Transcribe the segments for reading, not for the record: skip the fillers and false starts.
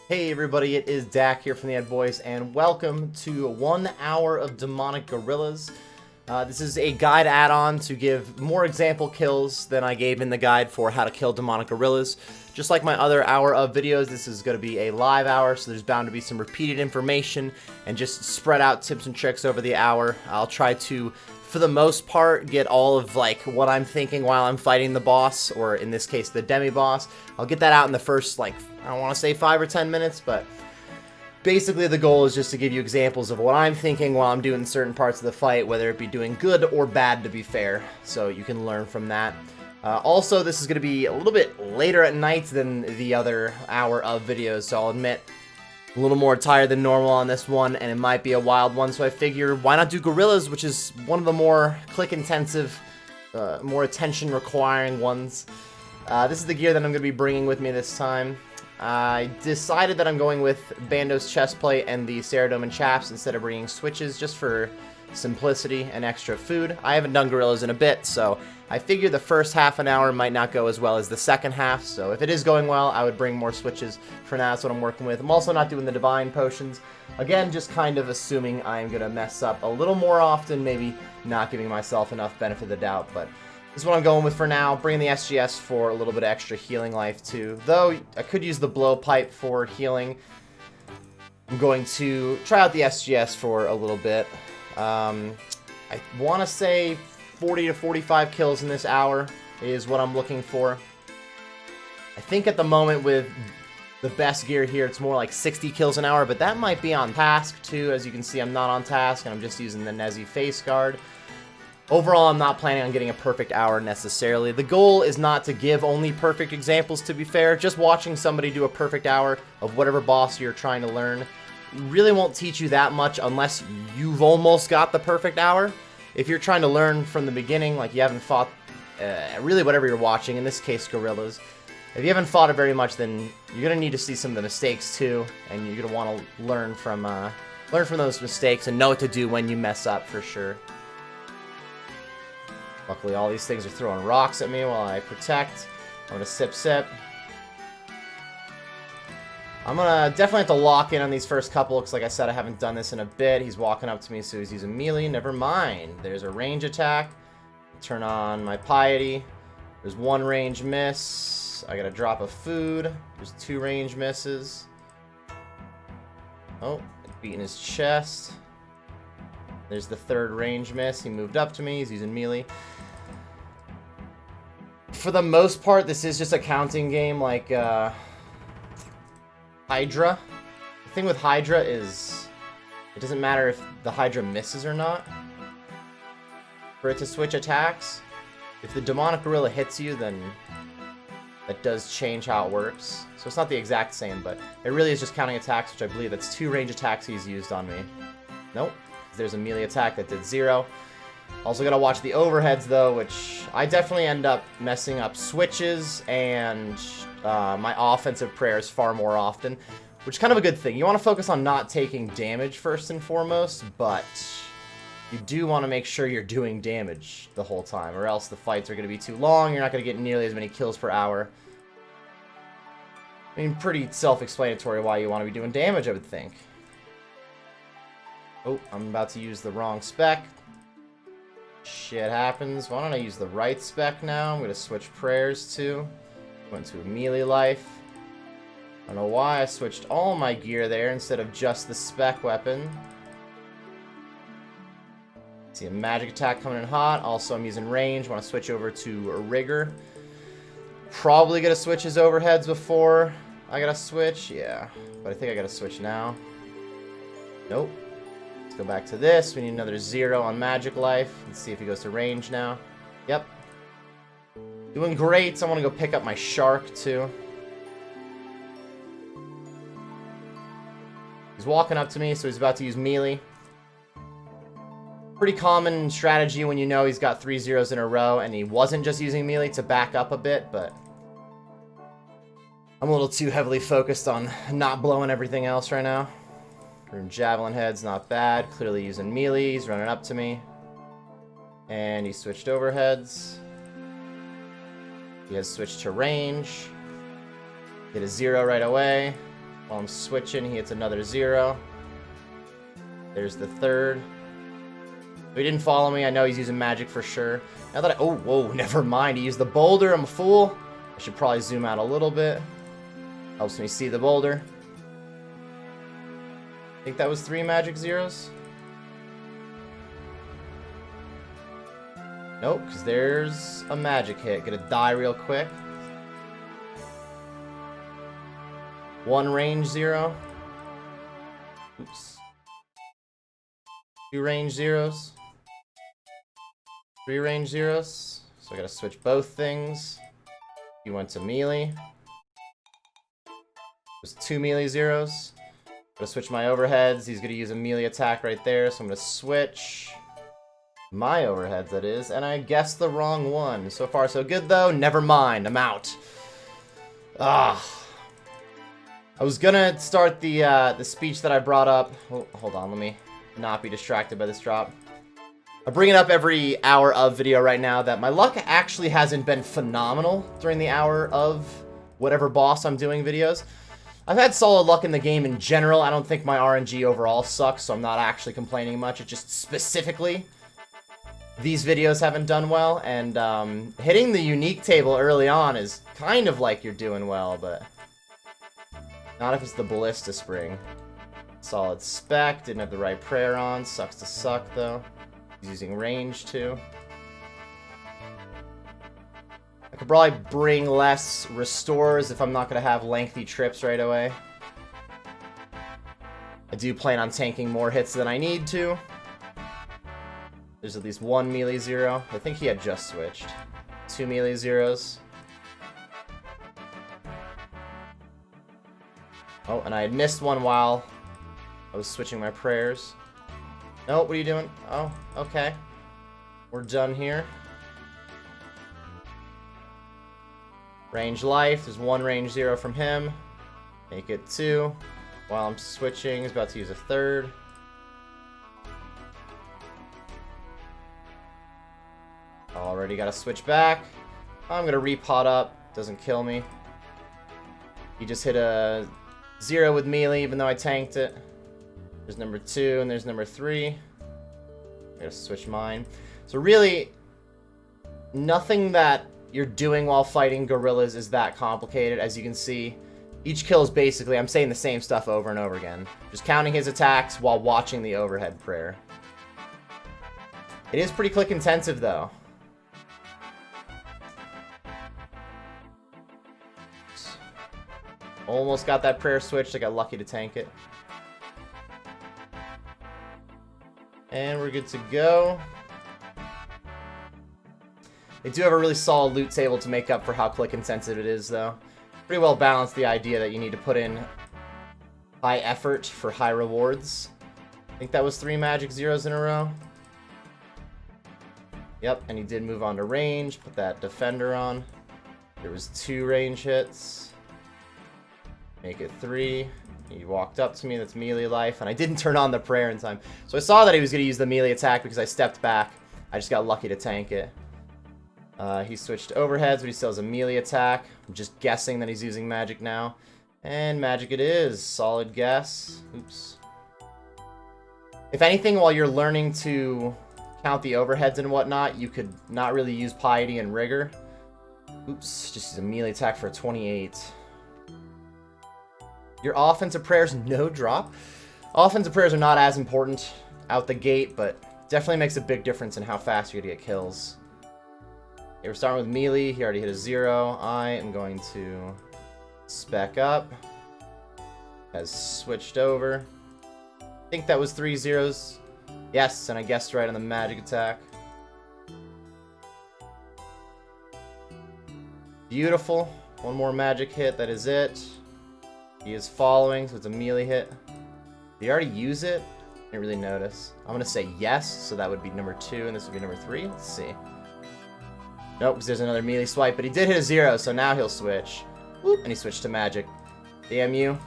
Hey everybody, it is Dak here from the Ed Boys, and welcome to 1 hour of Demonic Gorillas. This is a guide add-on to give more example kills than I gave in the guide for how to kill Demonic Gorillas. Just like my other hour of videos, this is going to be a live hour, so there's bound to be some repeated information and just spread out tips and tricks over the hour. I'll try to, for the most part, get all of what I'm thinking while I'm fighting the boss, or in this case the demi-boss. I'll get that out in the first I don't want to say 5 or 10 minutes, but basically the goal is just to give you examples of what I'm thinking while I'm doing certain parts of the fight, whether it be doing good or bad, to be fair, so you can learn from that. Also, this is going to be a little bit later at night than the other hour of videos, so I'll admit a little more tired than normal on this one, and it might be a wild one, so I figure why not do Gorillas, which is one of the more click-intensive, more attention-requiring ones. This is the gear that I'm going to be bringing with me this time. I decided that I'm going with Bando's chestplate and the Ceradoman chaps instead of bringing switches, just for simplicity and extra food. I haven't done Gorillas in a bit, so I figure the first half an hour might not go as well as the second half, so if it is going well, I would bring more switches. For now, that's what I'm working with. I'm also not doing the Divine Potions. Again, just kind of assuming I'm going to mess up a little more often, maybe not giving myself enough benefit of the doubt, but this is what I'm going with for now. Bringing the SGS for a little bit of extra healing life too. Though I could use the blowpipe for healing. I'm going to try out the SGS for a little bit. I want to say 40 to 45 kills in this hour is what I'm looking for. I think at the moment with the best gear here, it's more like 60 kills an hour, but that might be on task too. As you can see, I'm not on task, and I'm just using the Nezi face guard. Overall, I'm not planning on getting a perfect hour necessarily. The goal is not to give only perfect examples, to be fair. Just watching somebody do a perfect hour of whatever boss you're trying to learn really won't teach you that much unless you've almost got the perfect hour. If you're trying to learn from the beginning, like you haven't fought really whatever you're watching, in this case Gorillas, if you haven't fought it very much, then you're going to need to see some of the mistakes too, and you're going to want to learn from those mistakes and know what to do when you mess up, for sure. Luckily, all these things are throwing rocks at me while I protect. I'm going to sip. I'm going to definitely have to lock in on these first couple, because like I said, I haven't done this in a bit. He's walking up to me, so he's using melee. Never mind. There's a range attack. Turn on my piety. There's one range miss. I got a drop of food. There's 2 range misses. Oh, beating his chest. There's the 3rd range miss. He moved up to me. He's using melee. For the most part, this is just a counting game like Hydra. The thing with Hydra is it doesn't matter if the Hydra misses or not for it to switch attacks. If the Demonic Gorilla hits you, then that does change how it works. So it's not the exact same, but it really is just counting attacks, which I believe that's 2 range attacks he's used on me. Nope. There's a melee attack that did 0. Also gotta watch the overheads though, which I definitely end up messing up switches and my offensive prayers far more often, which is kind of a good thing. You want to focus on not taking damage first and foremost, but you do want to make sure you're doing damage the whole time, or else the fights are going to be too long. You're not going to get nearly as many kills per hour. I mean, pretty self-explanatory why you want to be doing damage, I would think. Oh, I'm about to use the wrong spec. Shit happens. Why don't I use the right spec now? I'm going to switch prayers too. Went to a melee life. I don't know why I switched all my gear there instead of just the spec weapon. See a magic attack coming in hot. Also, I'm using range. Want to switch over to a rigor. Probably going to switch his overheads before I got to switch. Yeah, but I think I got to switch now. Nope. Let's go back to this. We need another 0 on magic life. Let's see if he goes to range now. Yep. Doing great. So I want to go pick up my shark too. He's walking up to me, so he's about to use melee. Pretty common strategy when you know he's got 3 zeros in a row and he wasn't just using melee to back up a bit, but I'm a little too heavily focused on not blowing everything else right now. Javelin head's not bad. Clearly using melee. He's running up to me. And he switched overheads. He has switched to range. Hit a 0 right away. While I'm switching, he hits another 0. There's the third. He didn't follow me. I know he's using magic for sure. Now that oh, whoa, never mind. He used the boulder. I'm a fool. I should probably zoom out a little bit. Helps me see the boulder. I think that was 3 magic 0s. Nope, because there's a magic hit. Gonna die real quick. 1 range 0. Oops. 2 range 0s. 3 range 0s. So I gotta switch both things. He went to melee. There's 2 melee 0s. Gotta switch my overheads. He's gonna use a melee attack right there, so I'm gonna switch my overheads, that is, and I guessed the wrong one. So far, so good, though. Never mind. I'm out. Ah. I was gonna start the speech that I brought up. Oh, hold on, let me not be distracted by this drop. I bring it up every hour of video right now that my luck actually hasn't been phenomenal during the hour of whatever boss I'm doing videos. I've had solid luck in the game in general. I don't think my RNG overall sucks, so I'm not actually complaining much. It's just specifically these videos haven't done well, and hitting the unique table early on is kind of like you're doing well, but not if it's the Ballista Spring. Solid spec, didn't have the right prayer on, sucks to suck though. He's using range too. I could probably bring less restores if I'm not going to have lengthy trips right away. I do plan on tanking more hits than I need to. There's at least 1 melee 0. I think he had just switched. 2 melee 0s. Oh, and I had missed one while I was switching my prayers. No, what are you doing? Oh, okay. We're done here. Range life. There's 1 range 0 from him. Make it 2. While I'm switching, he's about to use a 3rd. Already got to switch back. I'm going to repot up. Doesn't kill me. He just hit a 0 with melee, even though I tanked it. There's number 2, and there's number 3. I gotta switch mine. So really, nothing that you're doing while fighting gorillas is that complicated. As you can see, each kill is basically, I'm saying the same stuff over and over again. Just counting his attacks while watching the overhead prayer. It is pretty click intensive, though. Almost got that prayer switched. I got lucky to tank it. And we're good to go. They do have a really solid loot table to make up for how click intensive it is, though. Pretty well balanced, the idea that you need to put in high effort for high rewards. I think that was 3 magic 0s in a row. Yep, and he did move on to range. Put that defender on. There was 2 range hits. Make it 3. He walked up to me. That's melee life. And I didn't turn on the prayer in time. So I saw that he was going to use the melee attack because I stepped back. I just got lucky to tank it. He switched overheads, but he still has a melee attack. I'm just guessing that he's using magic now. And magic it is. Solid guess. Oops. If anything, while you're learning to count the overheads and whatnot, you could not really use piety and rigor. Oops. Just use a melee attack for a 28. Your offensive prayers, no drop. Offensive prayers are not as important out the gate, but definitely makes a big difference in how fast you're going to get kills. Okay, we're starting with melee. He already hit a 0. I am going to spec up. Has switched over. I think that was 3 0s. Yes, and I guessed right on the magic attack. Beautiful. One more magic hit. That is it. He is following, so it's a melee hit. Did he already use it? I didn't really notice. I'm going to say yes, so that would be number 2, and this would be number 3. Let's see. Nope, because there's another melee swipe, but he did hit a 0, so now he'll switch. Whoop, and he switched to magic. Damn you.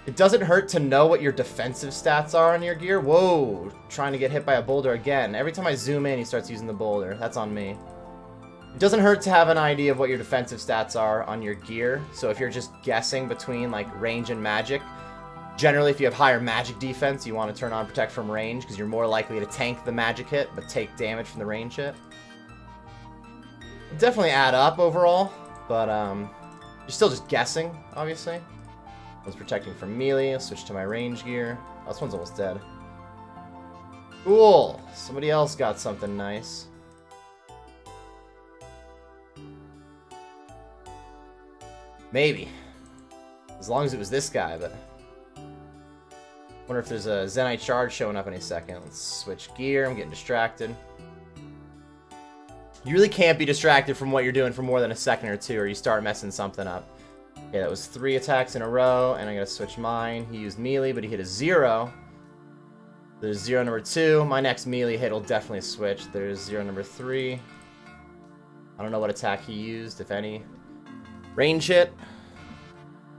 It doesn't hurt to know what your defensive stats are on your gear. Whoa, trying to get hit by a boulder again. Every time I zoom in, he starts using the boulder. That's on me. It doesn't hurt to have an idea of what your defensive stats are on your gear. So if you're just guessing between like range and magic, generally if you have higher magic defense, you want to turn on protect from range because you're more likely to tank the magic hit but take damage from the range hit. Definitely add up overall, but you're still just guessing, obviously. One's protecting from melee. I'll switch to my range gear. Oh, this one's almost dead. Cool. Somebody else got something nice. Maybe. As long as it was this guy, but... wonder if there's a Zenite Shard showing up any second. Let's switch gear. I'm getting distracted. You really can't be distracted from what you're doing for more than a second or two, or you start messing something up. Okay, that was 3 attacks in a row, and I gotta switch mine. He used melee, but he hit a 0. There's 0 number 2. My next melee hit will definitely switch. There's 0 number 3. I don't know what attack he used, if any. Range hit.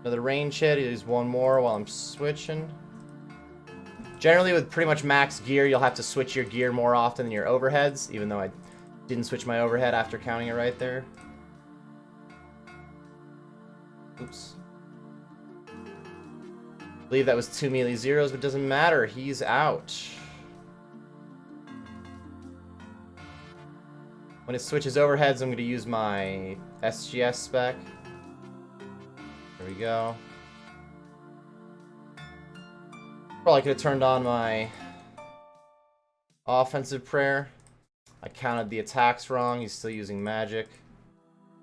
Another range hit. He used one more while I'm switching. Generally, with pretty much max gear, you'll have to switch your gear more often than your overheads, even though I didn't switch my overhead after counting it right there. Oops. I believe that was 2 melee zeros, but it doesn't matter. He's out. When it switches overheads, I'm going to use my SGS spec. There we go. Probably could have turned on my offensive prayer. I counted the attacks wrong. He's still using magic.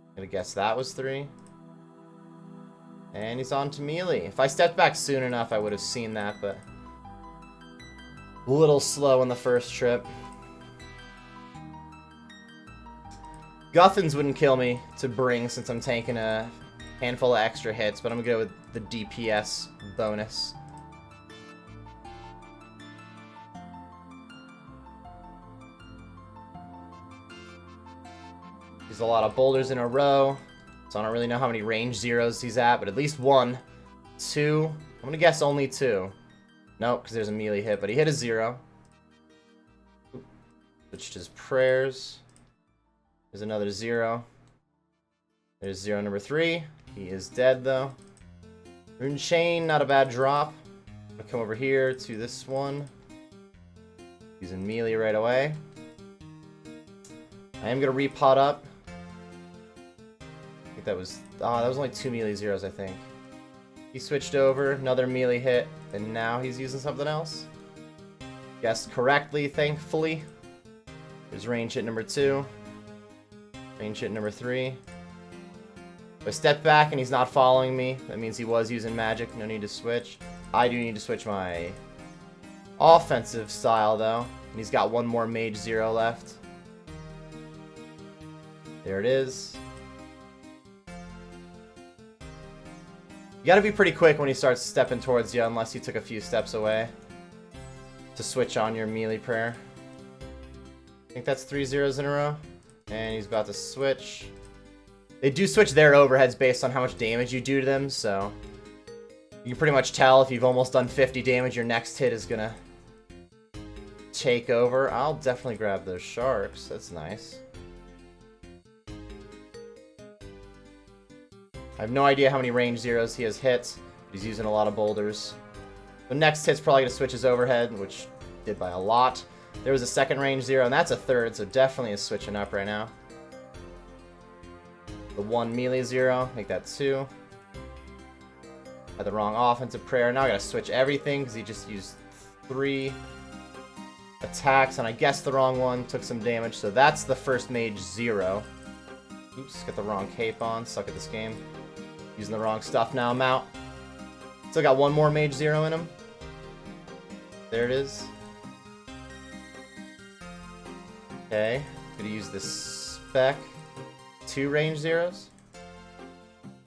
I'm gonna guess that was 3. And he's on to melee. If I stepped back soon enough, I would have seen that, but a little slow on the first trip. Guthans wouldn't kill me to bring since I'm tanking a handful of extra hits, but I'm gonna go with the DPS bonus. He's a lot of boulders in a row, so I don't really know how many range zeros he's at, but at least 1, 2. I'm gonna guess only 2. Nope, because there's a melee hit, but he hit a 0. Switched his prayers. There's another 0. There's 0 number 3. He is dead though. Rune Chain, not a bad drop. I'm gonna come over here to this one. Using melee right away. I am gonna repot up. I think that was only 2 melee zeros, I think. He switched over, another melee hit, and now he's using something else. Guessed correctly, thankfully. There's range hit number 2. Range hit number 3. If I step back and he's not following me, that means he was using magic. No need to switch. I do need to switch my offensive style, though. And he's got 1 more mage 0 left. There it is. You gotta be pretty quick when he starts stepping towards you, unless you took a few steps away to switch on your melee prayer. I think that's 3 zeros in a row. And he's about to switch. They do switch their overheads based on how much damage you do to them, so you can pretty much tell if you've almost done 50 damage, your next hit is gonna take over. I'll definitely grab those sharks. That's nice. I have no idea how many range zeros he has hit. He's using a lot of boulders. The next hit's probably gonna switch his overhead, which did by a lot. There was a second range 0, and that's a third, so definitely is switching up right now. The 1 melee 0, make that 2. Had the wrong offensive prayer. Now I gotta switch everything, because he just used 3 attacks, and I guessed the wrong one, took some damage, so that's the first mage 0. Oops, got the wrong cape on, suck at this game. Using the wrong stuff now, I'm out. Still got 1 more mage 0 in him. There it is. Okay, gonna use this spec. 2 range zeros.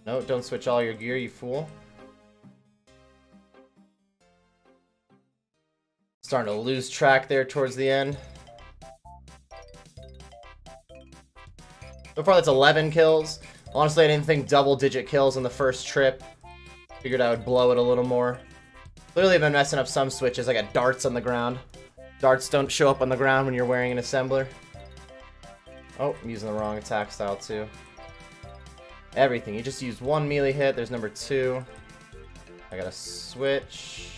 No, don't switch all your gear, you fool. Starting to lose track there towards the end. So far that's 11 kills. Honestly, I didn't think double-digit kills on the first trip. Figured I would blow it a little more. Clearly I've been messing up some switches. I got darts on the ground. Darts don't show up on the ground when you're wearing an assembler. Oh, I'm using the wrong attack style too. Everything. He just used one melee hit. There's number 2. I gotta switch.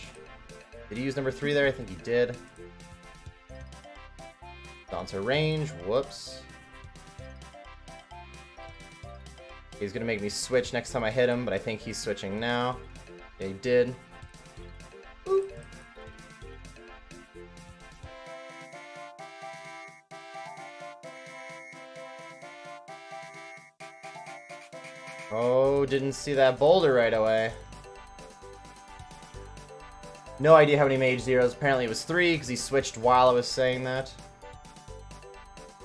Did he use number 3 there? I think he did. Down to range. Whoops. He's gonna make me switch next time I hit him, but I think he's switching now. Yeah, he did. Boop. Oh, didn't see that boulder right away. No idea how many mage zeros. Apparently it was 3 because he switched while I was saying that.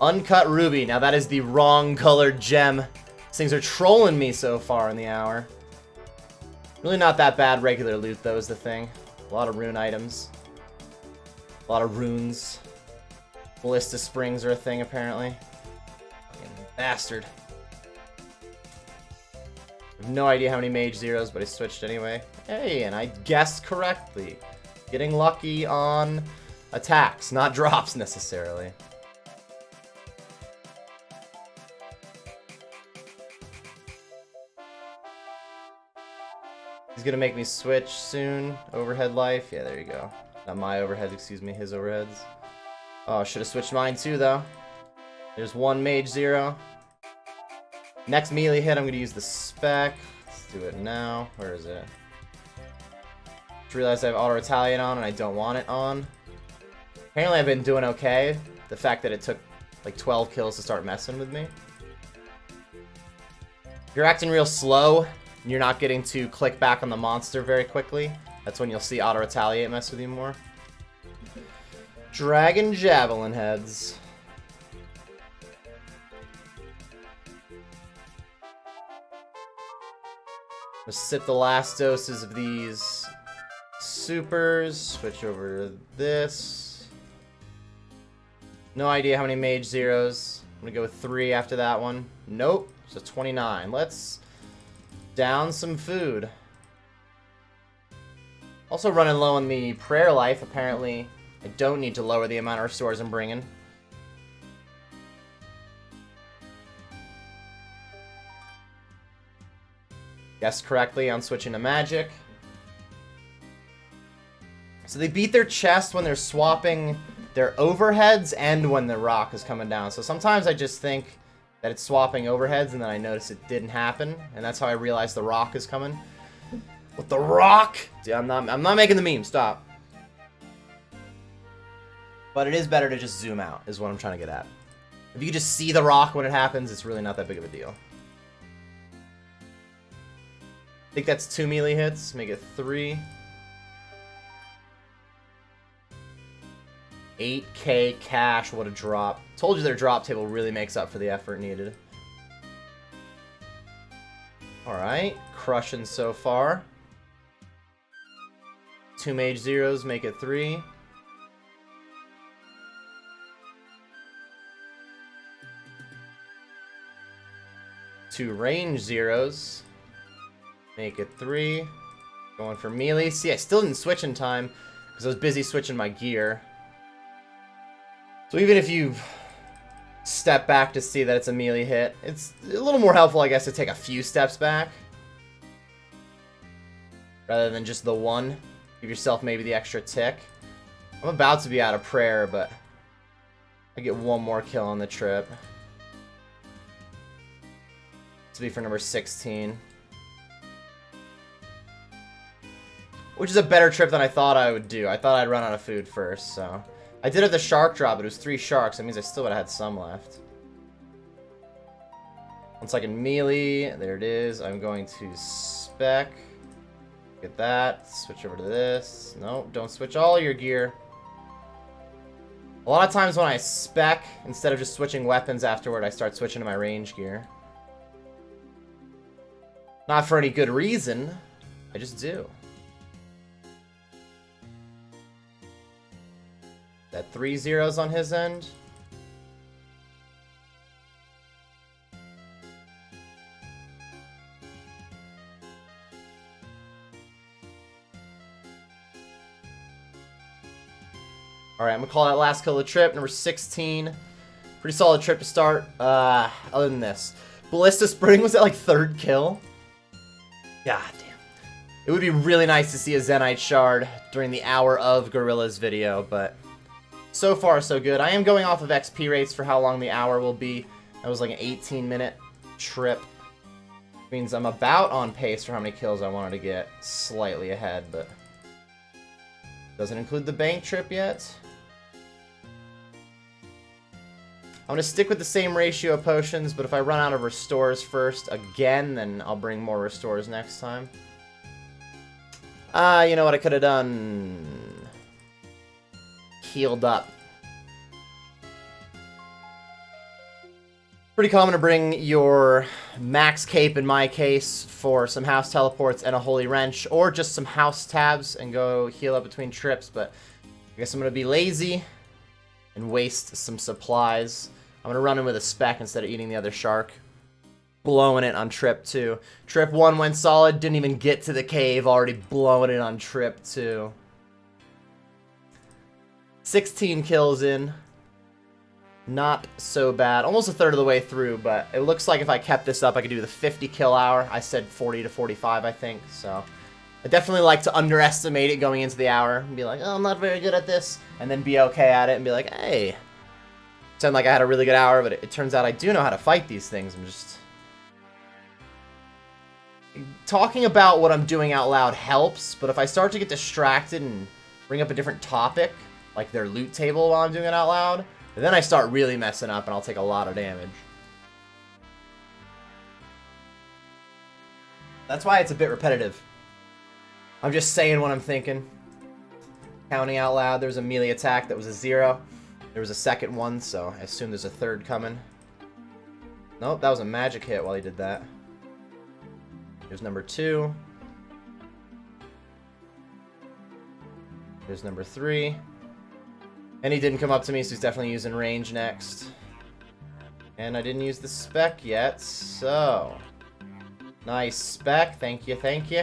Uncut ruby. Now that is the wrong colored gem. These things are trolling me so far in the hour. Really not that bad regular loot though is the thing. A lot of rune items. A lot of runes. Ballista springs are a thing apparently. Fucking bastard. I have no idea how many mage zeros, but I switched anyway. Hey, and I guessed correctly. Getting lucky on attacks, not drops necessarily. He's gonna make me switch soon. Overhead life. Yeah, there you go. Not my overheads, excuse me, his overheads. Oh, should have switched mine too, though. There's one mage zero. Next melee hit, I'm gonna use the spec. Let's do it now. Where is it? Just realized I have auto retaliate on and I don't want it on. Apparently I've been doing okay. The fact that it took like 12 kills to start messing with me. If you're acting real slow and you're not getting to click back on the monster very quickly, that's when you'll see auto retaliate mess with you more. Dragon javelin heads. Let's sip the last doses of these supers. Switch over to this. No idea how many mage zeros. I'm gonna go with 3 after that one. Nope. So 29. Let's down some food. Also running low on the prayer life. Apparently, I don't need to lower the amount of restores I'm bringing. Guessed correctly on switching to magic. So they beat their chest when they're swapping their overheads and when the rock is coming down. So sometimes I just think that it's swapping overheads and then I notice it didn't happen. And that's how I realize the rock is coming. With the rock? Dude, I'm not making the meme, stop. But it is better to just zoom out, is what I'm trying to get at. If you can just see the rock when it happens, it's really not that big of a deal. I think that's 2 melee hits, make it 3. 8k cash, what a drop. Told you their drop table really makes up for the effort needed. Alright, crushing so far. 2 mage zeros, make it 3. Two range zeros. Make it 3. Going for melee. See, I still didn't switch in time because I was busy switching my gear. So even if you step back to see that it's a melee hit, it's a little more helpful, I guess, to take a few steps back. Rather than just the one. Give yourself maybe the extra tick. I'm about to be out of prayer, but I get one more kill on the trip. This will be for number 16. Which is a better trip than I thought I would do. I thought I'd run out of food first, so. I did have the shark drop, but it was 3 sharks. That means I still would have had some left. 1 second melee. There it is. I'm going to spec. Get that. Switch over to this. Nope, don't switch all your gear. A lot of times when I spec, instead of just switching weapons afterward, I start switching to my range gear. Not for any good reason. I just do. That 3 zeros on his end. Alright, I'm gonna call that last kill of the trip, number 16. Pretty solid trip to start. Other than this. Ballista Spring was that like 3rd kill? God damn. It would be really nice to see a Zenite Shard during the Hour of Gorillas video, but so far so good. I am going off of XP rates for how long the hour will be. That was like an 18-minute trip. Means I'm about on pace for how many kills I wanted to get. Slightly ahead, but doesn't include the bank trip yet. I'm going to stick with the same ratio of potions, but if I run out of restores first again, then I'll bring more restores next time. You know what I could have done? Healed up. Pretty common to bring your max cape, in my case, for some house teleports and a holy wrench, or just some house tabs and go heal up between trips, but I guess I'm going to be lazy and waste some supplies. I'm going to run in with a spec instead of eating the other shark. Blowing it on trip 2. Trip 1 went solid, didn't even get to the cave, already blowing it on trip 2. 16 kills in. Not so bad. Almost a third of the way through, but it looks like if I kept this up, I could do the 50 kill hour. I said 40 to 45, I think, so I definitely like to underestimate it going into the hour and be like, oh, I'm not very good at this, and then be okay at it and be like, hey, sound like I had a really good hour, but it turns out I do know how to fight these things. I'm just talking about what I'm doing out loud helps, but if I start to get distracted and bring up a different topic, like their loot table while I'm doing it out loud, then I start really messing up and I'll take a lot of damage. That's why it's a bit repetitive. I'm just saying what I'm thinking. Counting out loud, there's a melee attack that was a 0. There was a second one, so I assume there's a third coming. Nope, that was a magic hit while he did that. Here's number 2. Here's number 3. And he didn't come up to me, so he's definitely using range next. And I didn't use the spec yet, so... Nice spec, thank you, thank you.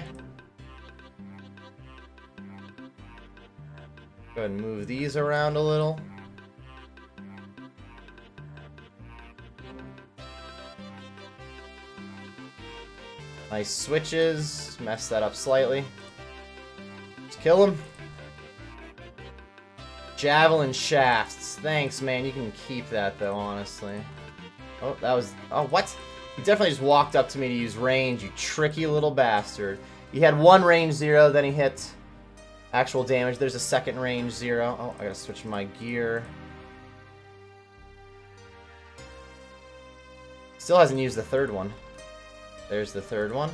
Go ahead and move these around a little. Nice switches. Mess that up slightly. Just kill him. Javelin shafts. Thanks, man. You can keep that, though, honestly. Oh, that was... Oh, what? He definitely just walked up to me to use range, you tricky little bastard. He had one range 0, then he hit actual damage. There's a second range 0. Oh, I gotta switch my gear. Still hasn't used the third one. There's the third one.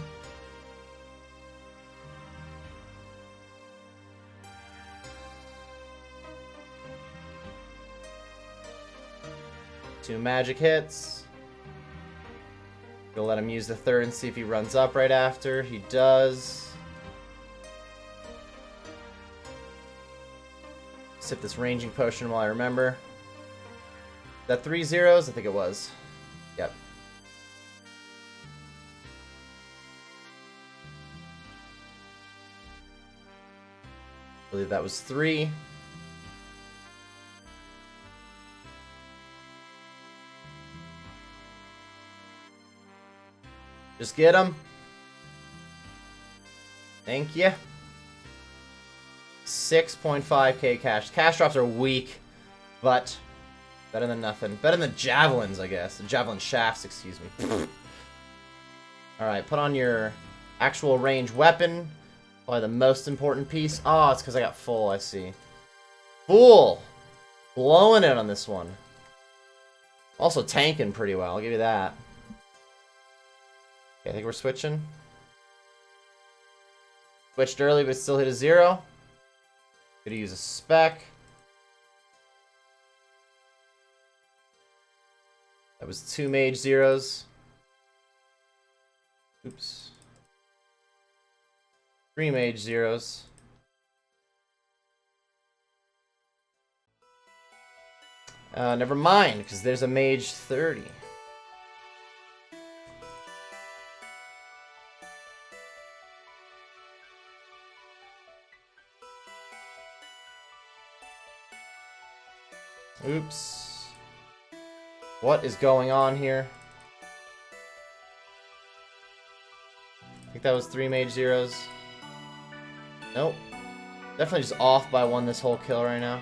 Two magic hits. Gonna let him use the third and see if he runs up right after. He does. Sip this ranging potion while I remember. Is that 3 zeros? I think it was. Yep. I believe that was 3. Just get him. Thank you. 6.5k cash. Cash drops are weak, but better than nothing. Better than the javelins, I guess. The javelin shafts, excuse me. Alright, put on your actual range weapon. Probably the most important piece. Oh, it's because I got full, I see. Fool! Blowing it on this one. Also tanking pretty well, I'll give you that. Okay, I think we're switching. Switched early, but still hit a 0. Gonna use a spec. That was 2 mage 0s. Oops. 3 mage 0s. Never mind, because there's a mage 30. Oops. What is going on here? I think that was 3 mage zeros. Nope. Definitely just off by 1 this whole kill right now.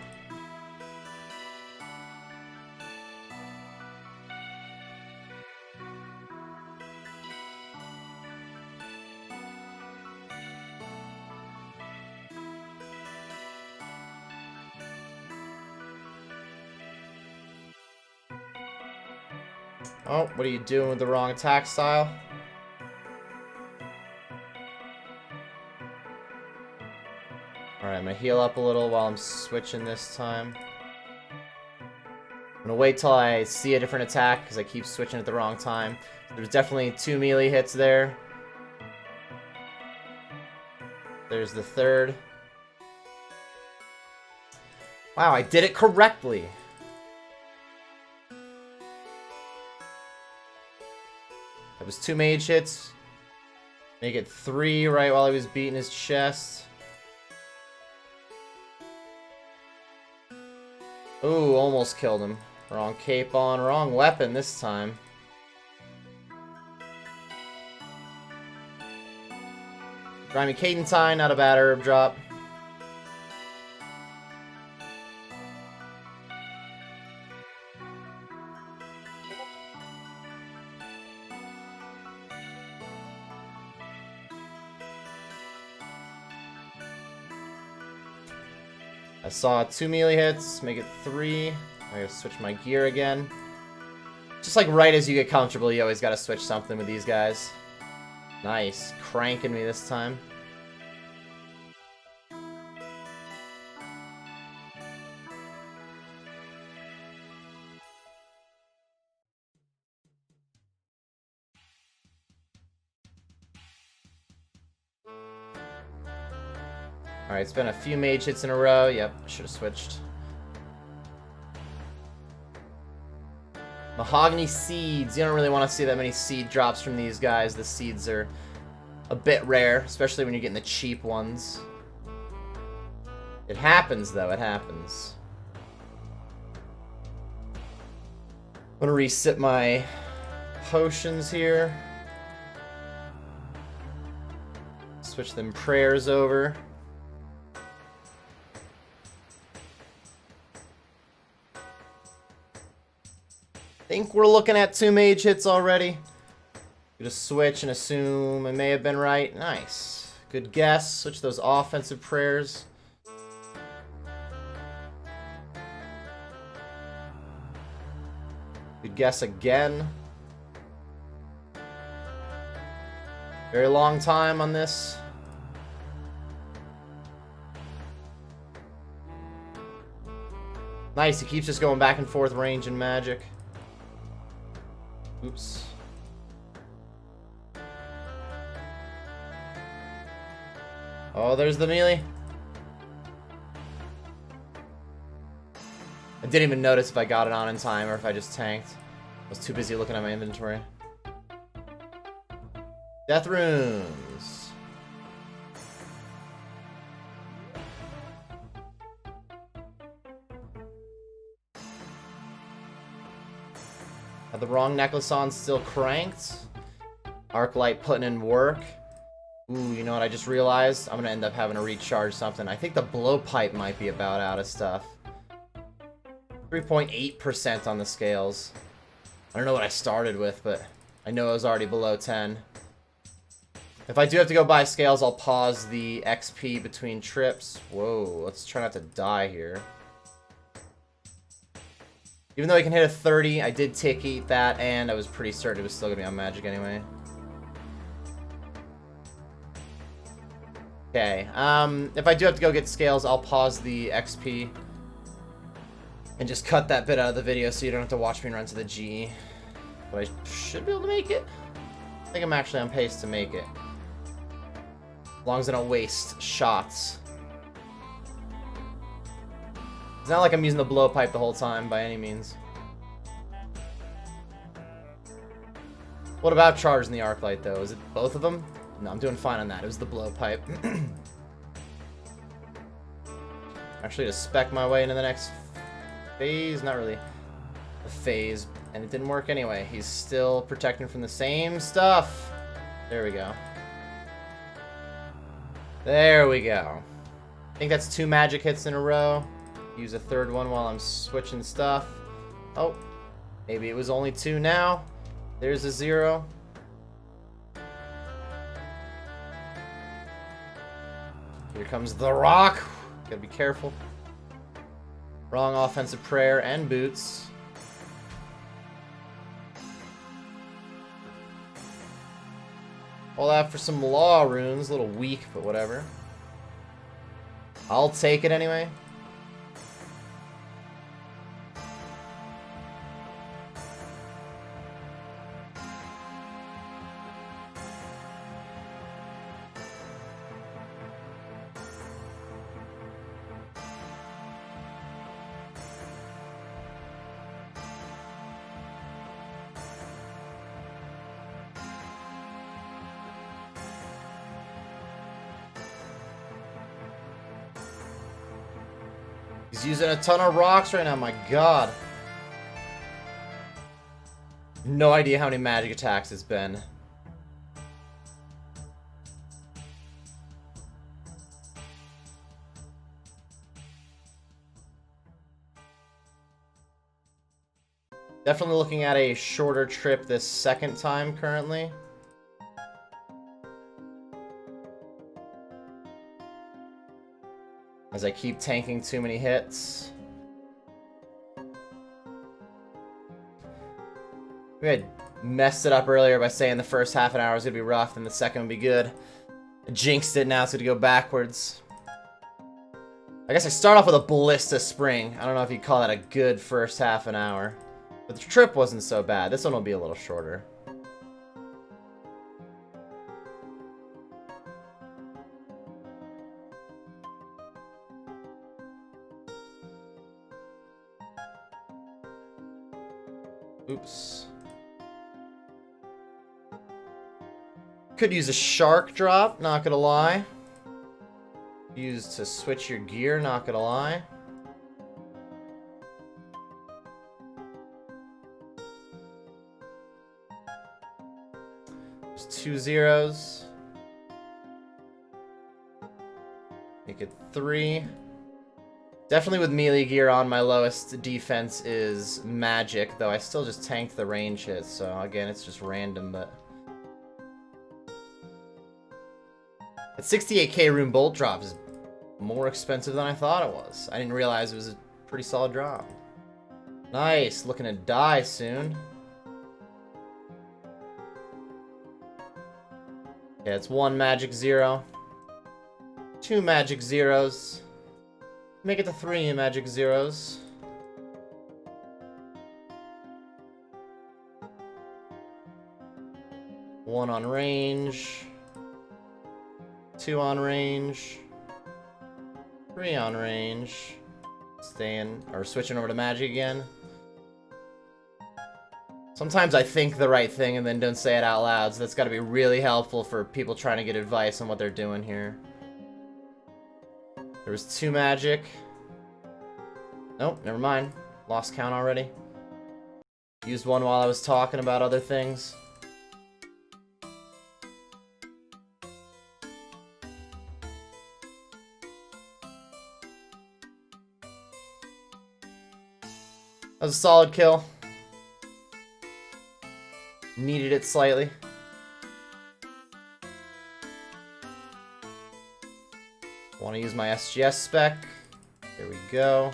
Oh, what are you doing with the wrong attack style? Alright, I'm gonna heal up a little while I'm switching this time. I'm gonna wait till I see a different attack because I keep switching at the wrong time. There's definitely 2 melee hits there. There's the third. Wow, I did it correctly. That was 2 mage hits. Make it 3 right while he was beating his chest. Ooh, almost killed him. Wrong cape on, wrong weapon this time. Grimy Cadentine, not a bad herb drop. I saw 2 melee hits, make it 3. I gotta switch my gear again. Just like right as you get comfortable, you always gotta switch something with these guys. Nice. Cranking me this time. Alright, it's been a few mage hits in a row. Yep, should have switched. Mahogany seeds. You don't really want to see that many seed drops from these guys. The seeds are a bit rare, especially when you're getting the cheap ones. It happens, though. It happens. I'm gonna reset my potions here. Switch them prayers over. I think we're looking at 2 mage hits already. Just switch and assume I may have been right. Nice. Good guess. Switch those offensive prayers. Good guess again. Very long time on this. Nice, he keeps just going back and forth, range and magic. Oops. Oh, there's the melee. I didn't even notice if I got it on in time or if I just tanked. I was too busy looking at my inventory. Death runes. Had the wrong necklace on, still cranked. Arclight putting in work. Ooh, you know what I just realized? I'm gonna end up having to recharge something. I think the blowpipe might be about out of stuff. 3.8% on the scales. I don't know what I started with, but I know I was already below 10. If I do have to go buy scales, I'll pause the XP between trips. Whoa, let's try not to die here. Even though I can hit a 30, I did tick eat that, and I was pretty certain it was still going to be on magic anyway. Okay, if I do have to go get scales, I'll pause the XP and just cut that bit out of the video so you don't have to watch me run to the G. But I should be able to make it. I think I'm actually on pace to make it. As long as I don't waste shots. It's not like I'm using the blowpipe the whole time, by any means. What about charging the Arclight, though? Is it both of them? No, I'm doing fine on that. It was the blowpipe. Actually, to spec my way into the next phase. Not really a phase. And it didn't work anyway. He's still protecting from the same stuff. There we go. There we go. I think that's 2 magic hits in a row. Use a third one while I'm switching stuff. Oh, maybe it was only 2 now. There's a 0. Here comes the rock. Gotta be careful. Wrong offensive prayer and boots. All that for some law runes. A little weak, but whatever. I'll take it anyway. He's using a ton of rocks right now, my god. No idea how many magic attacks it's been. Definitely looking at a shorter trip this second time currently. As I keep tanking too many hits. We had messed it up earlier by saying the first half an hour was going to be rough and the second would be good. I jinxed it, now it's going to go backwards. I guess I start off with a Ballista Spring. I don't know if you'd call that a good first half an hour. But the trip wasn't so bad. This one will be a little shorter. Oops. Could use a shark drop, not gonna lie. Use to switch your gear, not gonna lie. There's 2 zeros. Make it 3. Definitely with melee gear on, my lowest defense is magic, though I still just tanked the range hits, so again, it's just random, but... That 68k rune bolt drop is more expensive than I thought it was. I didn't realize it was a pretty solid drop. Nice, looking to die soon. Yeah, it's 1 magic 0. 2 magic zeros. Make it to 3 magic zeros. One on range. 2 on range. 3 on range. Staying or switching over to magic again. Sometimes I think the right thing and then don't say it out loud, so that's got to be really helpful for people trying to get advice on what they're doing here. There was 2 magic. Nope, never mind. Lost count already. Used one while I was talking about other things. That was a solid kill. Needed it slightly. Want to use my SGS spec. There we go.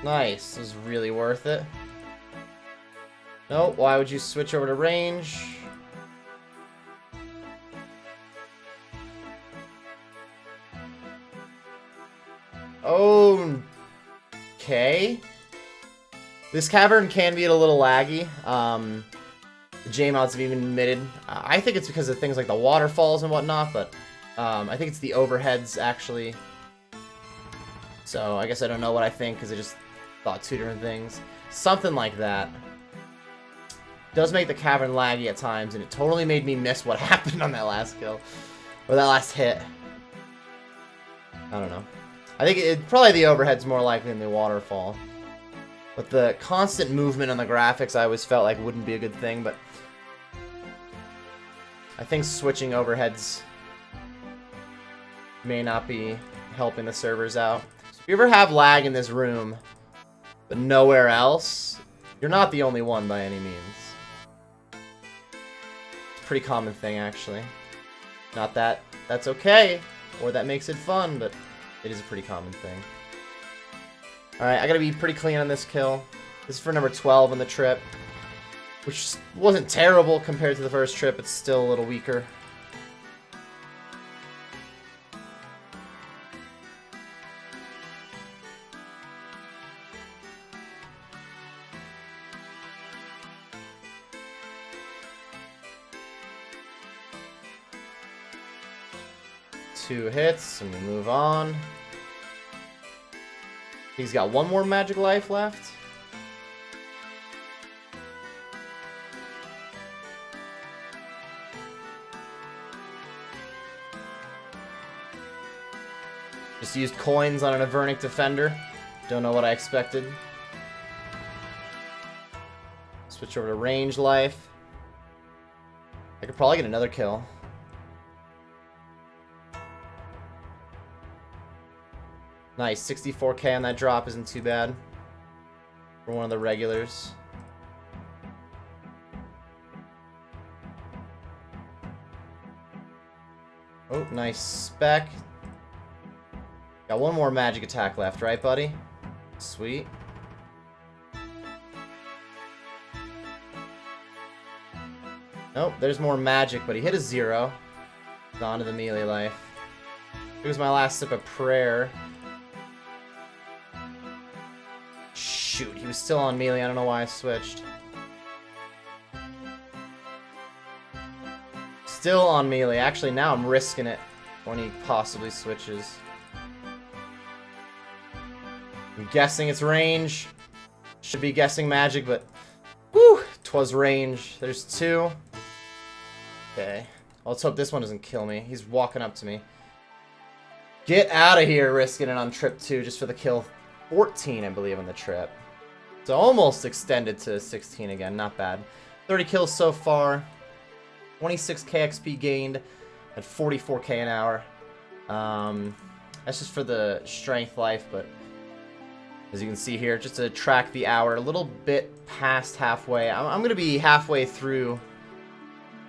Nice. This was really worth it. Nope. Why would you switch over to range? Okay. This cavern can be a little laggy. The J-mods have even admitted. I think it's because of things like the waterfalls and whatnot, but I think it's the overheads, actually. So I guess I don't know what I think, because I just thought 2 different things. Something like that. Does make the cavern laggy at times, and it totally made me miss what happened on that last kill. Or that last hit. I don't know. I think probably the overhead's more likely than the waterfall. With the constant movement on the graphics, I always felt like it wouldn't be a good thing, but I think switching overheads may not be helping the servers out. So if you ever have lag in this room, but nowhere else, you're not the only one by any means. It's a pretty common thing, actually. Not that that's okay, or that makes it fun, but it is a pretty common thing. Alright, I gotta be pretty clean on this kill. This is for number 12 on the trip, which wasn't terrible compared to the first trip. It's still a little weaker. Two hits, and we move on. He's got one more magic life left. Just used coins on an Avernic Defender. Don't know what I expected. Switch over to range life. I could probably get another kill. Nice, 64k on that drop isn't too bad for one of the regulars. Oh, nice spec. Got one more magic attack left, right, buddy? Sweet. Nope, there's more magic, but he hit a 0. Gone to the melee life. It was my last sip of prayer. Shoot, he was still on melee. I don't know why I switched. Still on melee. Actually, now I'm risking it when he possibly switches. I'm guessing it's range. Should be guessing magic, but whew, 'twas range. There's 2. Okay. Let's hope this one doesn't kill me. He's walking up to me. Get out of here, risking it on trip 2 just for the kill 14, I believe, on the trip. So almost extended to 16 again, not bad. 30 kills so far, 26k XP gained at 44k an hour. That's just for the strength life, but as you can see here, just to track the hour, a little bit past halfway. I'm going to be halfway through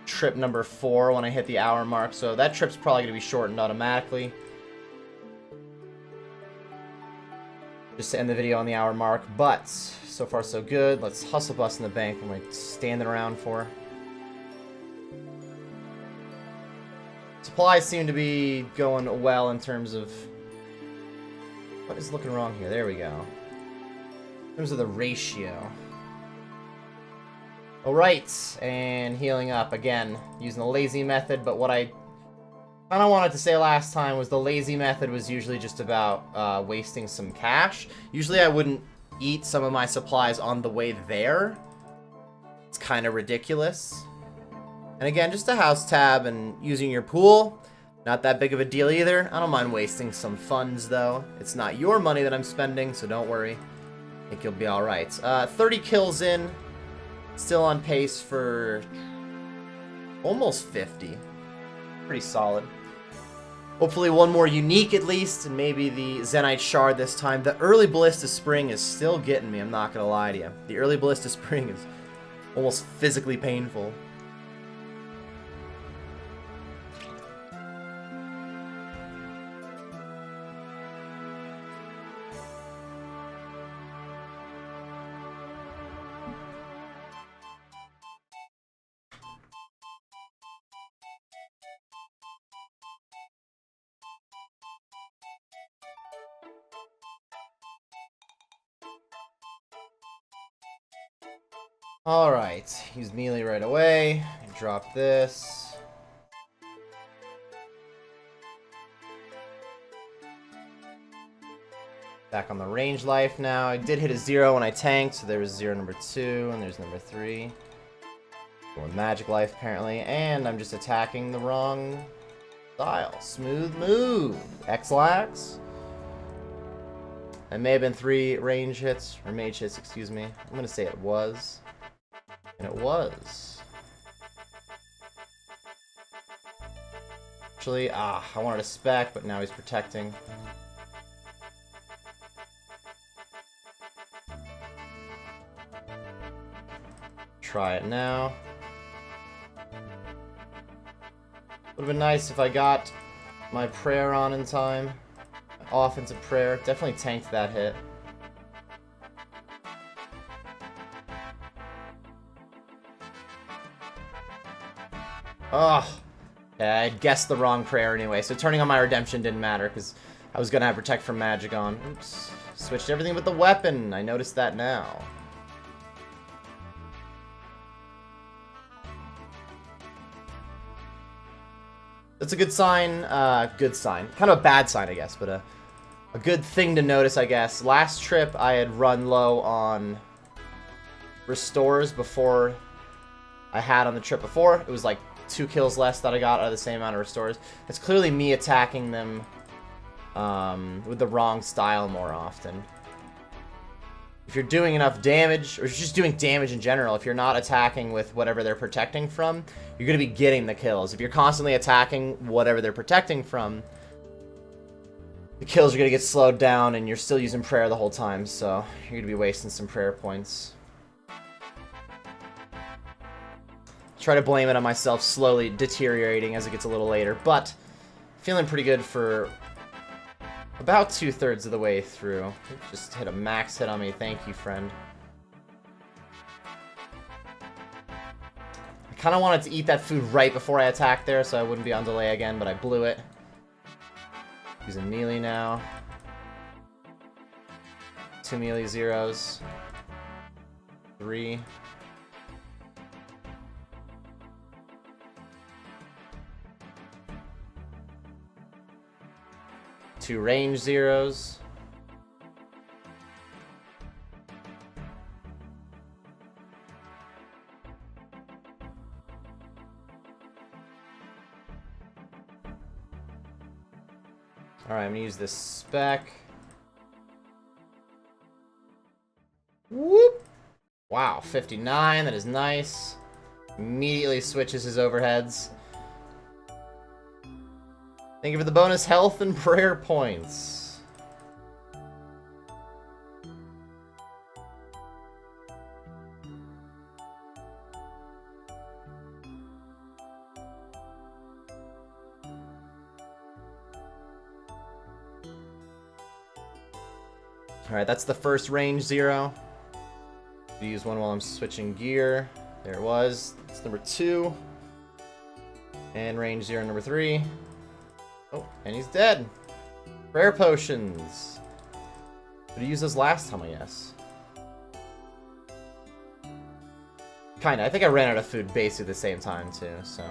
trip number 4 when I hit the hour mark, so that trip's probably going to be shortened automatically. Just to end the video on the hour mark, but so far so good. Let's hustle bust in the bank. I'm like standing around for. Supplies seem to be going well in terms of what is looking wrong here. There we go. In terms of the ratio. Alright, and healing up again using the lazy method, but what I kind of wanted to say last time was the lazy method was usually just about wasting some cash. Usually I wouldn't eat some of my supplies on the way there. It's kind of ridiculous. And again, just a house tab and using your pool, not that big of a deal either. I don't mind wasting some funds though. It's not your money that I'm spending, so don't worry. I think you'll be alright. 30 kills in. Still on pace for almost 50. Pretty solid. Hopefully one more unique at least, and maybe the Zenite Shard this time. The early Ballista Spring is still getting me, I'm not gonna lie to you. The early Ballista Spring is almost physically painful. Alright, use melee right away. Drop this. Back on the range life now. I did hit a 0 when I tanked, so there was 0 number 2, and there's number 3. More magic life apparently, and I'm just attacking the wrong style. Smooth move. X-Lax. It may have been 3 range hits, or mage hits, excuse me. I'm gonna say it was. And it was. Actually, I wanted a spec, but now he's protecting. Try it now. Would have been nice if I got my prayer on in time. Offensive prayer. Definitely tanked that hit. Oh. Yeah, I guessed the wrong prayer anyway, so turning on my redemption didn't matter, because I was going to have Protect from Magic on. Oops. Switched everything but the weapon. I noticed that now. That's a good sign. Good sign. Kind of a bad sign, I guess, but a good thing to notice, I guess. Last trip, I had run low on restores before I had on the trip before. It was like 2 kills less that I got out of the same amount of restores. It's clearly me attacking them with the wrong style more often. If you're doing enough damage, or you're just doing damage in general, if you're not attacking with whatever they're protecting from, you're going to be getting the kills. If you're constantly attacking whatever they're protecting from, the kills are going to get slowed down, and you're still using prayer the whole time, so you're going to be wasting some prayer points. Try to blame it on myself slowly deteriorating as it gets a little later, but feeling pretty good for about 2/3 of the way through. Just hit a max hit on me. Thank you, friend. I kind of wanted to eat that food right before I attacked there so I wouldn't be on delay again, but I blew it. Using melee now. 2 melee zeros. 3. Two range zeros. Alright, I'm gonna use this spec. Whoop! Wow, 59, that is nice. Immediately switches his overheads. Thank you for the bonus health and prayer points. Alright, that's the first range zero. I'll use one while I'm switching gear. There it was. That's number 2. And range zero number 3. Oh, and he's dead. Rare potions. Did he use those last time, I guess? Kinda. I think I ran out of food basically the same time, too, so.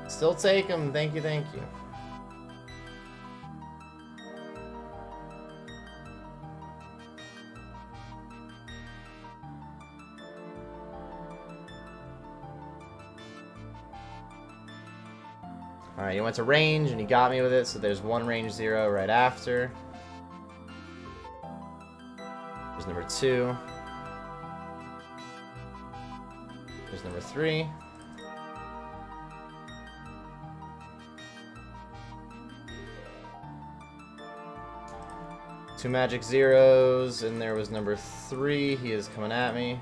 Still take them. Thank you, thank you. Alright, he went to range, and he got me with it, so there's 1 range zero right after. There's number 2. There's number 3. Two magic zeros, and there was number 3. He is coming at me.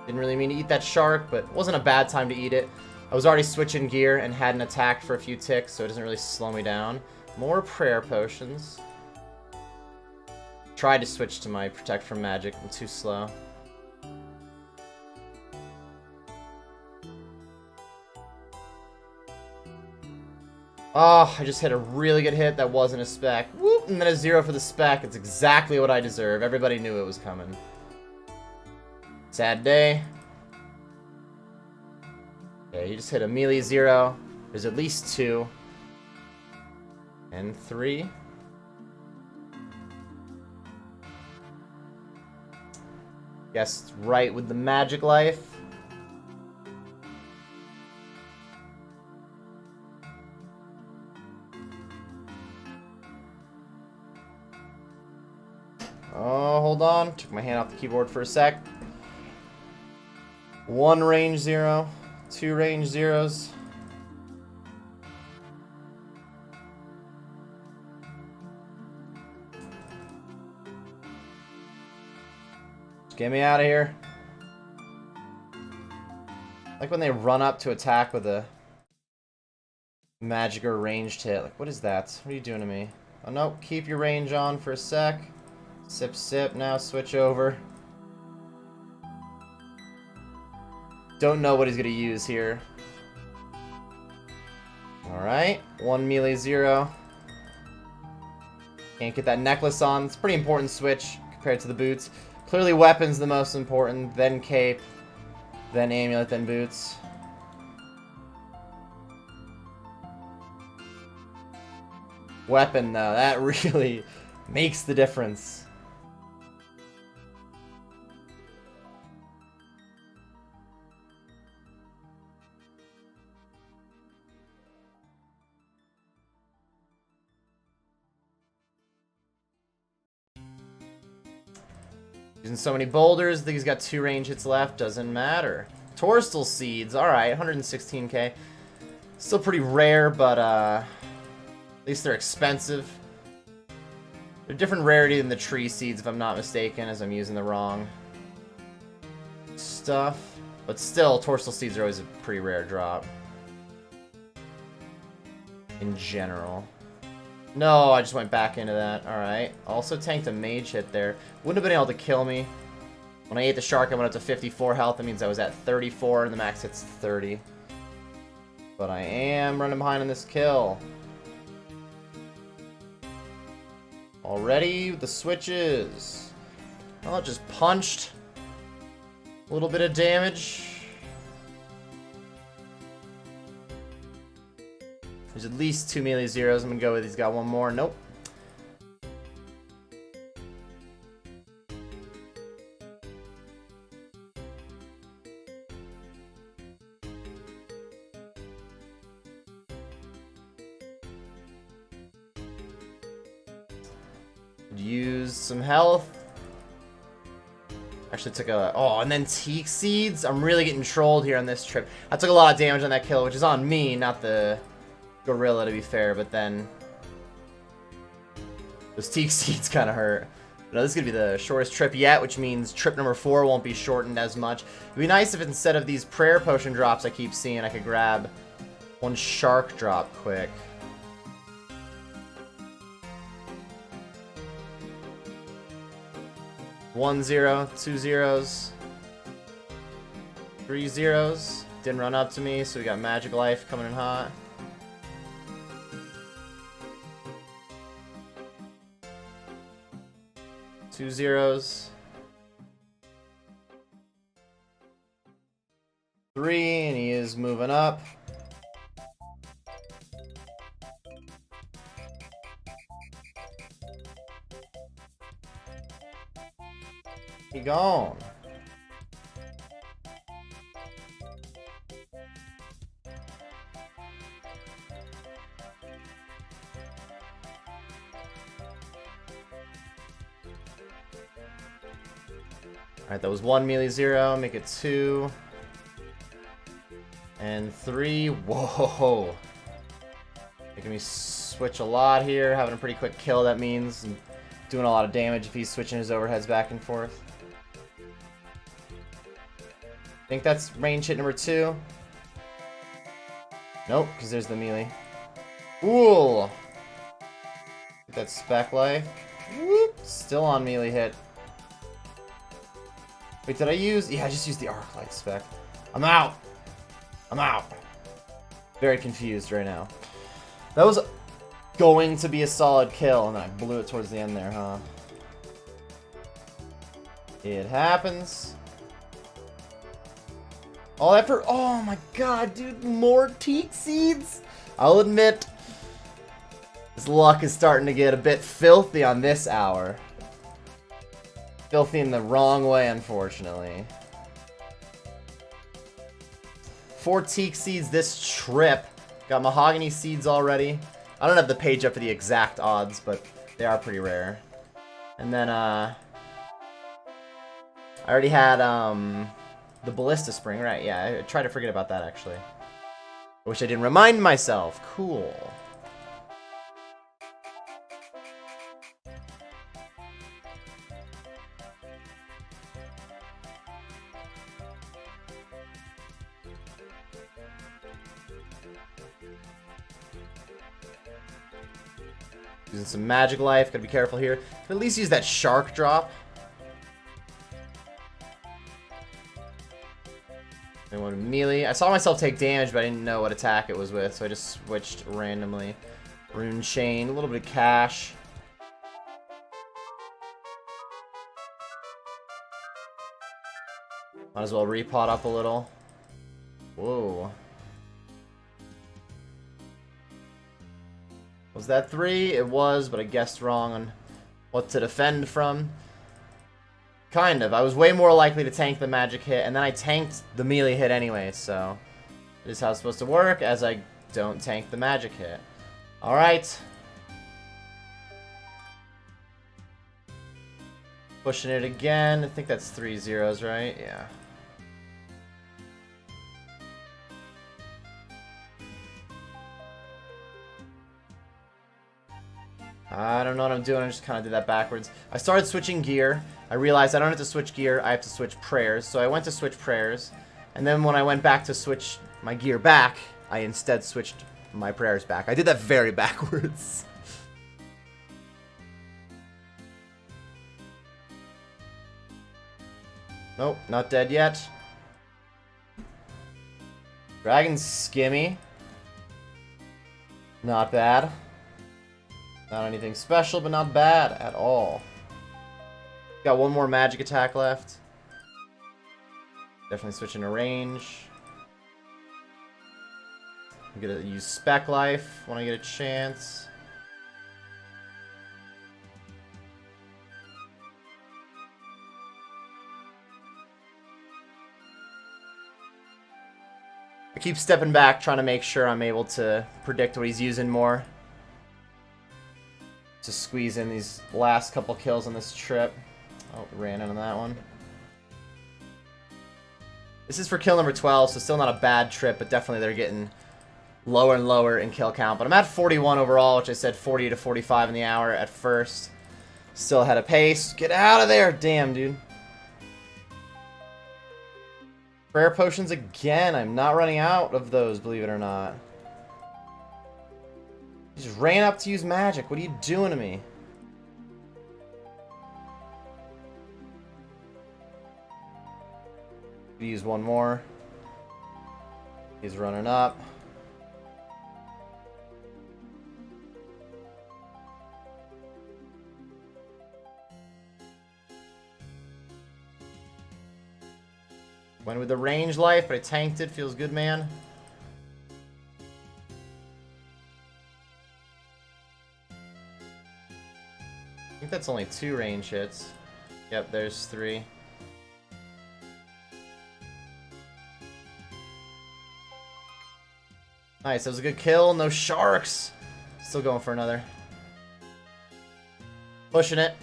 Didn't really mean to eat that shark, but it wasn't a bad time to eat it. I was already switching gear and hadn't attacked for a few ticks, so it doesn't really slow me down. More prayer potions. Tried to switch to my Protect from Magic. I'm too slow. Oh, I just hit a really good hit that wasn't a spec. Whoop, and then a 0 for the spec. It's exactly what I deserve. Everybody knew it was coming. Sad day. Okay, you just hit a melee 0. There's at least 2. And 3. Guessed right with the magic life. Oh, hold on. Took my hand off the keyboard for a sec. 1 range 0. 2 range 0s. Just get me out of here. Like when they run up to attack with a magic or ranged hit. Like, what is that? What are you doing to me? Oh, no. Keep your range on for a sec. Sip, sip. Now switch over. Don't know what he's going to use here. Alright. 1 melee 0. Can't get that necklace on. It's a pretty important switch compared to the boots. Clearly weapon's the most important. Then cape. Then amulet. Then boots. Weapon, though, that really makes the difference. Using so many boulders, I think he's got 2 range hits left, doesn't matter. Torstal Seeds, alright, 116k. Still pretty rare, but at least they're expensive. They're different rarity than the tree seeds, if I'm not mistaken, as I'm using the wrong stuff. But still, Torstal Seeds are always a pretty rare drop. In general. No, I just went back into that. Alright. Also tanked a mage hit there. Wouldn't have been able to kill me. When I ate the shark, I went up to 54 health. That means I was at 34, and the max hit's 30. But I am running behind on this kill. Already, the switches. Oh, just punched. A little bit of damage. There's at least 2 melee 0s. I'm gonna go with he's got one more. Nope. Use some health. Actually took a... Oh, and then teak seeds? I'm really getting trolled here on this trip. I took a lot of damage on that kill, which is on me, not the gorilla, to be fair, but then... Those teak seeds kind of hurt. But this is going to be the shortest trip yet, which means trip number 4 won't be shortened as much. It'd be nice if instead of these prayer potion drops I keep seeing, I could grab one shark drop quick. One 0, 2 0s, 3 0s. Didn't run up to me, so we got Magic Life coming in hot. Two 0s. 3, and he is moving up. He gone. Alright, that was 1 melee 0, make it 2. And 3. Whoa. Making me switch a lot here, having a pretty quick kill, that means. And doing a lot of damage if he's switching his overheads back and forth. I think that's range hit number 2. Nope, because there's the melee. Ooh! Get that spec life. Whoop! Still on melee hit. Wait, did I use... Yeah, I just used the arc light spec. I'm out! I'm out! Very confused right now. That was going to be a solid kill, and then I blew it towards the end there, huh? It happens. All that for... Oh my god, dude, more teak seeds? I'll admit, this luck is starting to get a bit filthy on this hour. Filthy in the wrong way, unfortunately. 4 teak seeds this trip. Got mahogany seeds already. I don't have the page up for the exact odds, but they are pretty rare. And then, I already had, the Ballista Spring, right? Yeah, I tried to forget about that, actually. I wish I didn't remind myself. Cool. Using some magic life. Gotta be careful here. Could at least use that shark drop. I want melee. I saw myself take damage, but I didn't know what attack it was with, so I just switched randomly. Rune Chain, a little bit of cash. Might as well repot up a little. Whoa. Was that 3? It was, but I guessed wrong on what to defend from. Kind of. I was way more likely to tank the magic hit, and then I tanked the melee hit anyway, so... This is how it's supposed to work, as I don't tank the magic hit. Alright. Pushing it again. I think that's 3 zeros, right? Yeah. I don't know what I'm doing, I just kind of did that backwards. I started switching gear. I realized I don't have to switch gear, I have to switch prayers. So I went to switch prayers. And then when I went back to switch my gear back, I instead switched my prayers back. I did that very backwards. Nope, not dead yet. Dragon Skimmy. Not bad. Not anything special, but not bad at all. Got one more magic attack left. Definitely switching to range. I'm gonna use Spec Life when I get a chance. I keep stepping back, trying to make sure I'm able to predict what he's using more. To squeeze in these last couple kills on this trip. Oh, ran into that one. This is for kill number 12, so still not a bad trip, but definitely they're getting lower and lower in kill count. But I'm at 41 overall, which I said 40 to 45 in the hour at first. Still ahead of pace. Get out of there! Damn, dude. Prayer potions again. I'm not running out of those, believe it or not. He just ran up to use magic. What are you doing to me? Use one more. He's running up. Went with the range life, but I tanked it. Feels good, man. I think that's only 2 range hits. Yep, there's 3. Nice, that was a good kill. No sharks. Still going for another. Pushing it.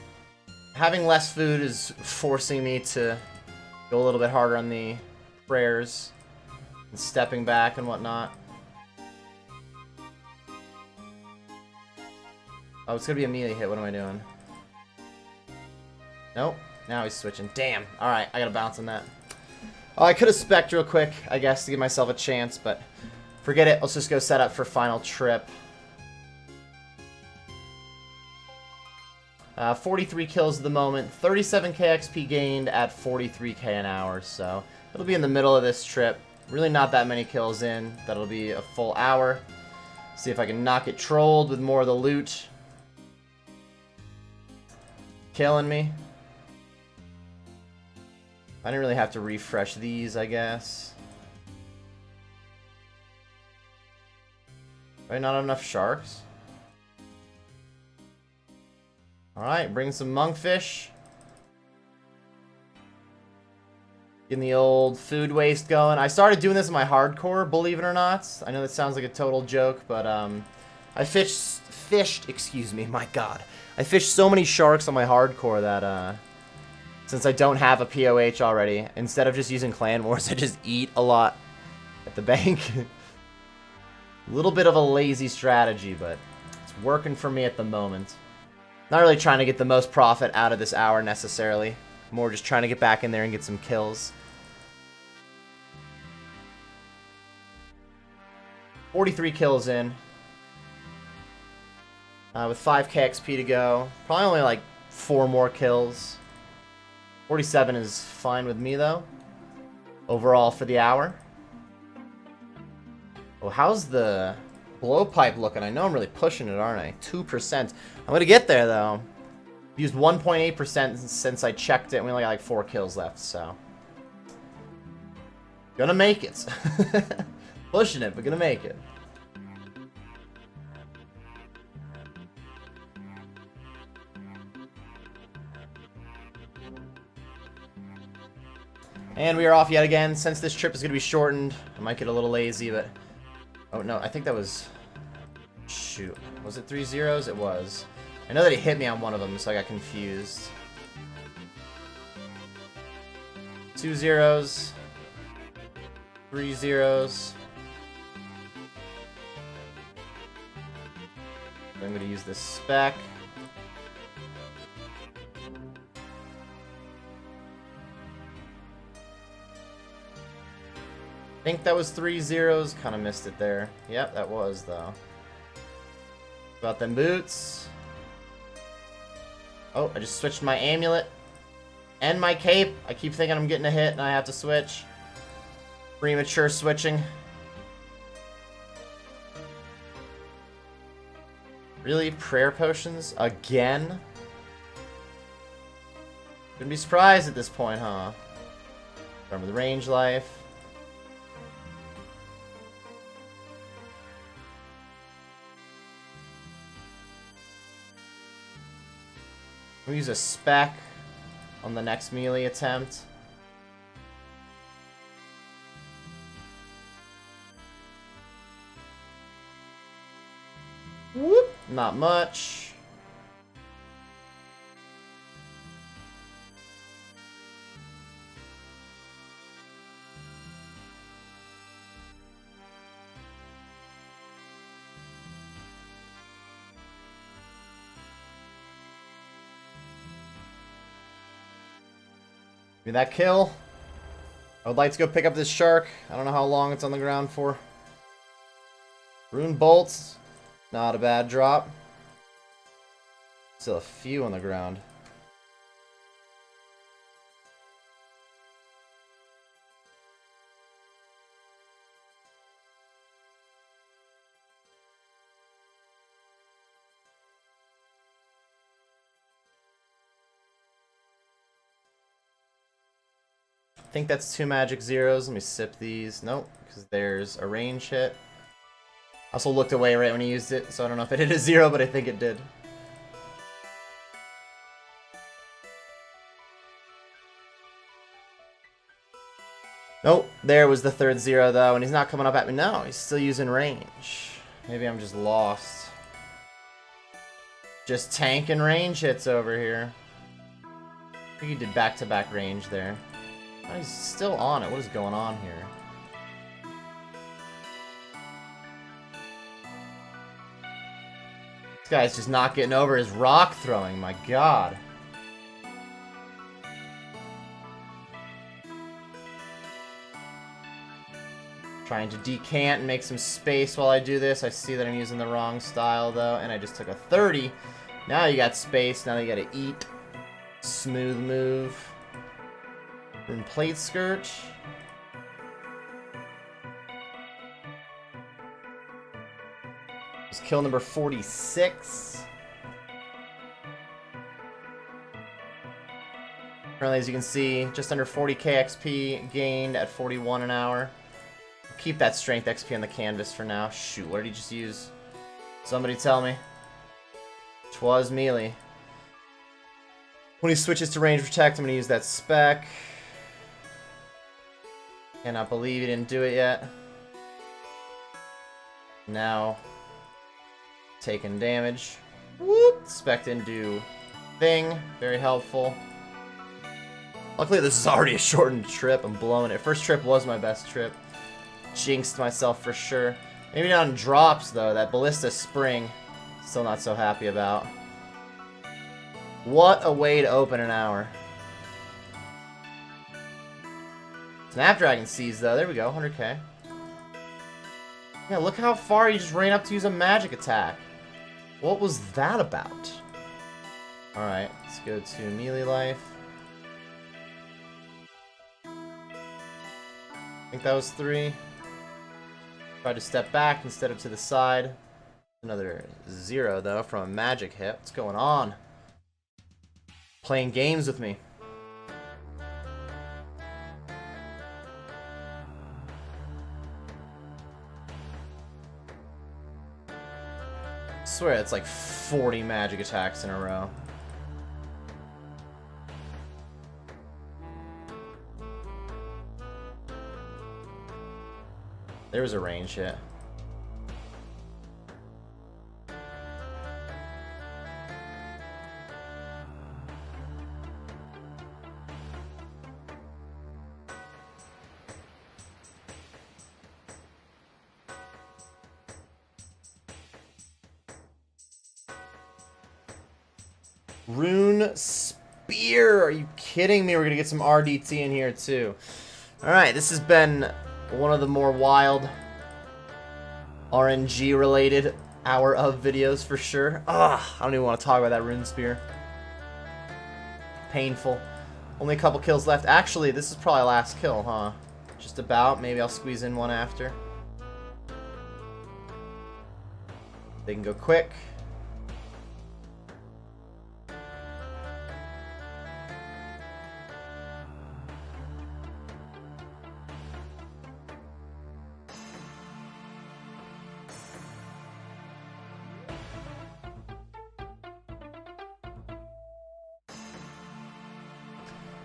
Having less food is forcing me to go a little bit harder on the prayers and stepping back and whatnot. Oh, it's gonna be a melee hit. What am I doing? Nope. Now he's switching. Damn. Alright, I gotta bounce on that. Oh, I could have spec'd real quick, I guess, to give myself a chance, but forget it. Let's just go set up for final trip. 43 kills at the moment. 37k XP gained at 43k an hour, so it'll be in the middle of this trip. Really not that many kills in. That'll be a full hour. See if I can knock it trolled with more of the loot. Killing me. I didn't really have to refresh these, I guess. Right, not enough sharks. Alright, bring some monkfish. Getting the old food waste going. I started doing this in my hardcore, believe it or not. I know that sounds like a total joke, but I fished fished, excuse me, my god. I fished so many sharks on my hardcore that, since I don't have a POH already, instead of just using Clan Wars, I just eat a lot at the bank. A little bit of a lazy strategy, but it's working for me at the moment. Not really trying to get the most profit out of this hour necessarily. More just trying to get back in there and get some kills. 43 kills in. With 5k XP to go. Probably only like 4 more kills. 47 is fine with me though. Overall for the hour. Oh, how's the blowpipe looking? I know I'm really pushing it, aren't I? 2%. I'm going to get there though. Used 1.8% since I checked it. We only got like 4 kills left, so. Gonna make it. Pushing it, but gonna make it. And we are off yet again. Since this trip is going to be shortened, I might get a little lazy, but... Oh, no, I think that was... Shoot. Was it 3 zeros? It was. I know that he hit me on one of them, so I got confused. 2 zeros. 3 zeros. I'm going to use this spec. I think that was 3 zeros. Kind of missed it there. Yep, that was, though. About them boots. Oh, I just switched my amulet. And my cape. I keep thinking I'm getting a hit and I have to switch. Premature switching. Really? Prayer potions? Again? Couldn't be surprised at this point, huh? Remember the range life. We'll use a spec on the next melee attempt. Whoop! Not much. Give me that kill. I would like to go pick up this shark. I don't know how long it's on the ground for. Rune bolts. Not a bad drop. Still a few on the ground. I think that's 2 magic zeros. Let me sip these. Nope, because there's a range hit. I also looked away right when he used it, so I don't know if it hit a 0, but I think it did. Nope, there was the 3rd 0 though, and he's not coming up at me. No, he's still using range. Maybe I'm just lost. Just tanking range hits over here. I think he did back-to-back range there. Oh, he's still on it. What is going on here? This guy's just not getting over his rock throwing. My god. Trying to decant and make some space while I do this. I see that I'm using the wrong style, though, and I just took a 30. Now you got space. Now you gotta eat. Smooth move. Rune plate skirt. It's kill number 46. Currently, as you can see, just under 40k XP gained at 41 an hour. Keep that strength XP on the canvas for now. Shoot, what did he just use? Somebody tell me. 'Twas melee. When he switches to range protect, I'm going to use that spec. Cannot believe he didn't do it yet. Now, Taking damage. Whoop! Spec didn't do thing. Very helpful. Luckily, this is already a shortened trip. I'm blowing it. First trip was my best trip. Jinxed myself for sure. Maybe not on drops, though. That Ballista Spring, still not so happy about. What a way to open an hour. Snapdragon Seas, though. There we go. 100k. Yeah, look how far he just ran up to use a magic attack. What was that about? Alright, let's go to melee life. I think that was 3. Tried to step back instead of to the side. Another 0, though, from a magic hit. What's going on? Playing games with me. I swear it's like 40 magic attacks in a row. There was a range hit. Rune Spear! Are you kidding me? We're gonna get some RDT in here too. Alright, this has been one of the more wild RNG related hour of videos for sure. Ugh, I don't even want to talk about that Rune Spear. Painful. Only a couple kills left. Actually, this is probably last kill, huh? Just about. Maybe I'll squeeze in one after. They can go quick.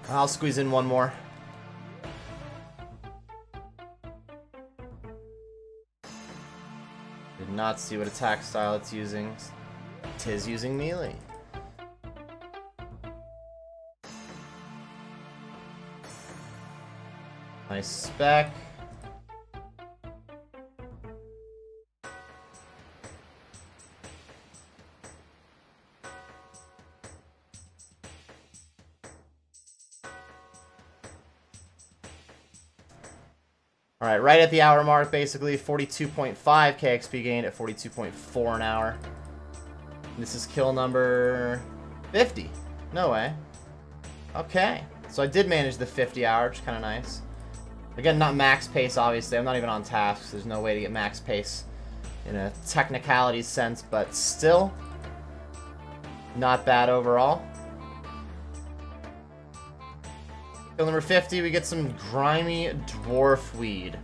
I'll squeeze in one more. Did not see what attack style it's using. Tis using melee. Nice spec. Alright, right at the hour mark, basically. 42.5 KXP gained at 42.4 an hour. This is kill number 50. No way. Okay. So I did manage the 50 hour, which is kind of nice. Again, not max pace, obviously. I'm not even on tasks. There's no way to get max pace in a technicality sense, but still, not bad overall. Kill number 50, we get some grimy dwarf weed.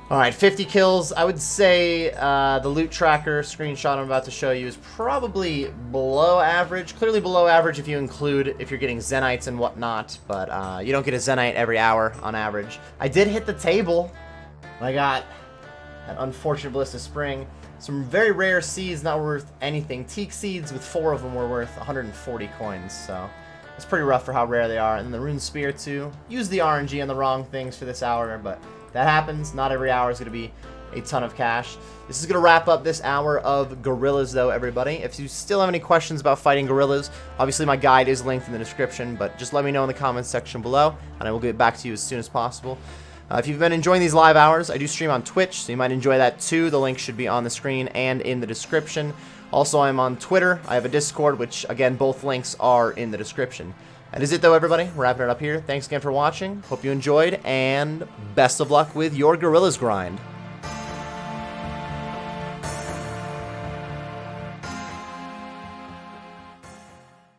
Alright, 50 kills. I would say the loot tracker screenshot I'm about to show you is probably below average. Clearly below average if you include if you're getting Zenites and whatnot, but you don't get a Zenite every hour on average. I did hit the table. I got an unfortunate Ballista Spring. Some very rare seeds not worth anything. Teak seeds with 4 of them were worth 140 coins, so it's pretty rough for how rare they are. And the Rune Spear too. Use the RNG on the wrong things for this hour, but that happens. Not every hour is going to be a ton of cash. This is going to wrap up this hour of gorillas, though, everybody. If you still have any questions about fighting gorillas, obviously my guide is linked in the description, but just let me know in the comments section below, and I will get back to you as soon as possible. If you've been enjoying these live hours, I do stream on Twitch, so you might enjoy that too. The link should be on the screen and in the description. Also, I'm on Twitter. I have a Discord, which, again, both links are in the description. That is it, though, everybody. We're wrapping it up here. Thanks again for watching. Hope you enjoyed, and best of luck with your gorillas grind.